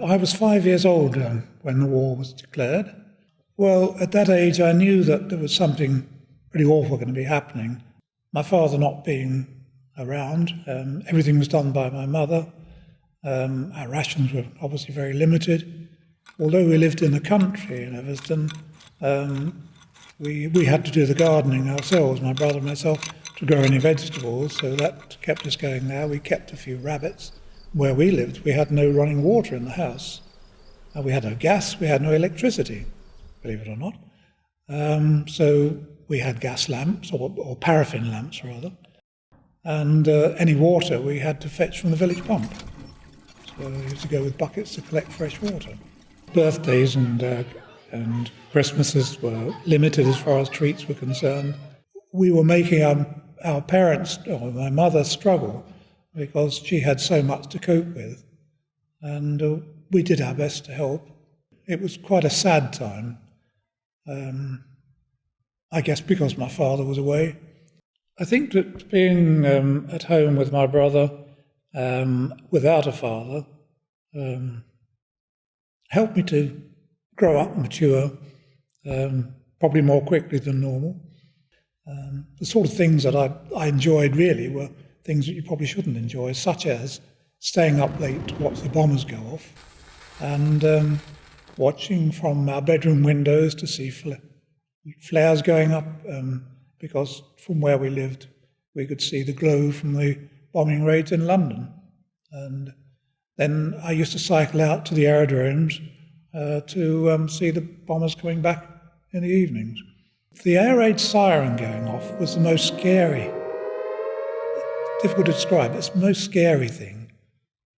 I was 5 years old when the war was declared. Well, at that age I knew that there was something pretty awful going to be happening. My father not being around, everything was done by my mother. Our rations were obviously very limited. Although we lived in the country in Everston, we had to do the gardening ourselves, my brother and myself, to grow any vegetables, so that kept us going there. We kept a few rabbits. Where we lived, we had no running water in the house. We had no gas, we had no electricity, believe it or not. So we had gas lamps, or paraffin lamps rather, and any water we had to fetch from the village pump. So we used to go with buckets to collect fresh water. Birthdays and Christmases were limited as far as treats were concerned. We were making our parents, or my mother, struggle because she had so much to cope with, and we did our best to help. It was quite a sad time, I guess because my father was away. I think that being at home with my brother without a father helped me to grow up and mature, probably more quickly than normal. The sort of things that I enjoyed really were things that you probably shouldn't enjoy, such as staying up late to watch the bombers go off and watching from our bedroom windows to see flares going up, because from where we lived we could see the glow from the bombing raids in London. And then I used to cycle out to the aerodromes to see the bombers coming back in the evenings. The air raid siren going off was the most scary, difficult to describe, it's the most scary thing.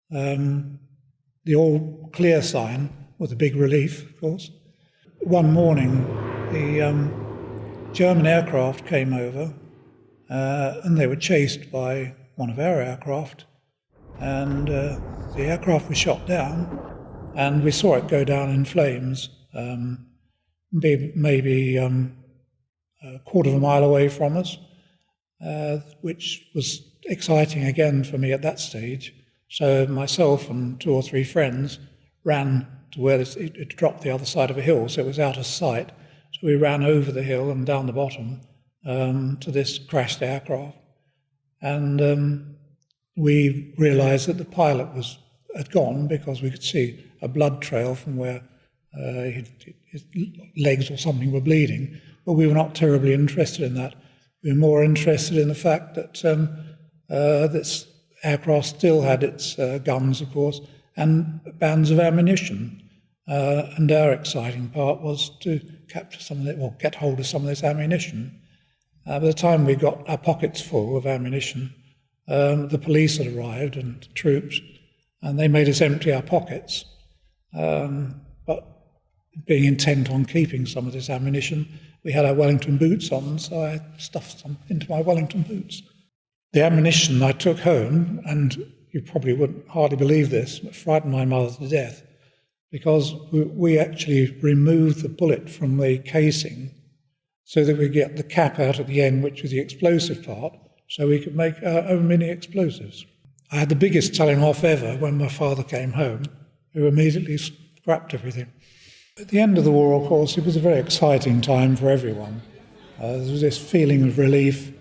The all clear sign was a big relief, of course. One morning, the German aircraft came over and they were chased by one of our aircraft, and the aircraft was shot down and we saw it go down in flames, maybe a quarter of a mile away from us, which was exciting again for me at that stage. So myself and 2 or 3 friends ran to where it dropped the other side of a hill, so it was out of sight. So we ran over the hill and down the bottom to this crashed aircraft. And we realised that the pilot had gone because we could see a blood trail from where his legs or something were bleeding. But we were not terribly interested in that. We were more interested in the fact that this aircraft still had its guns, of course, and bands of ammunition. And our exciting part was to capture some of it, or get hold of some of this ammunition. By the time we got our pockets full of ammunition, the police had arrived and troops, and they made us empty our pockets. But being intent on keeping some of this ammunition, we had our Wellington boots on, so I stuffed some into my Wellington boots. The ammunition I took home, and you probably wouldn't hardly believe this, but frightened my mother to death, because we actually removed the bullet from the casing so that we get the cap out at the end, which was the explosive part, so we could make our own mini explosives. I had the biggest telling off ever when my father came home, who immediately scrapped everything. At the end of the war, of course, it was a very exciting time for everyone. There was this feeling of relief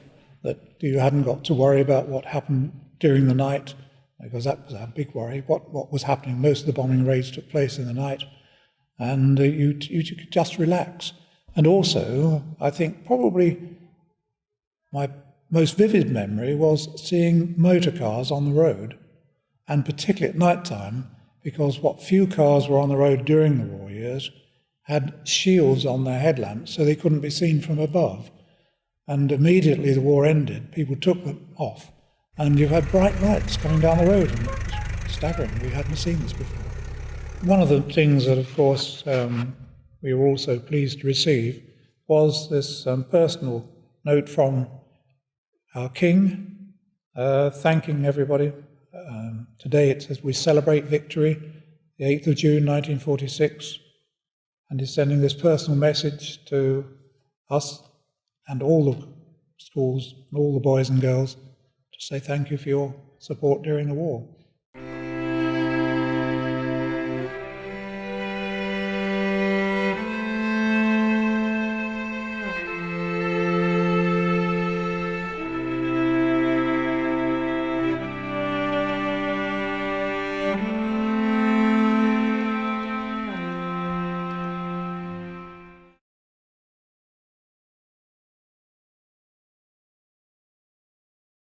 that you hadn't got to worry about what happened during the night, because that was our big worry, what was happening. Most of the bombing raids took place in the night, and you could just relax. And also, I think probably my most vivid memory was seeing motor cars on the road, and particularly at night time, because what few cars were on the road during the war years had shields on their headlamps so they couldn't be seen from above. And immediately the war ended, people took them off, and you had bright lights coming down the road, and it was staggering. We hadn't seen this before. One of the things that, of course, we were also pleased to receive was this personal note from our King, thanking everybody. Today it says we celebrate victory, the 8th of June 1946, and he's sending this personal message to us and all the schools and all the boys and girls to say thank you for your support during the war.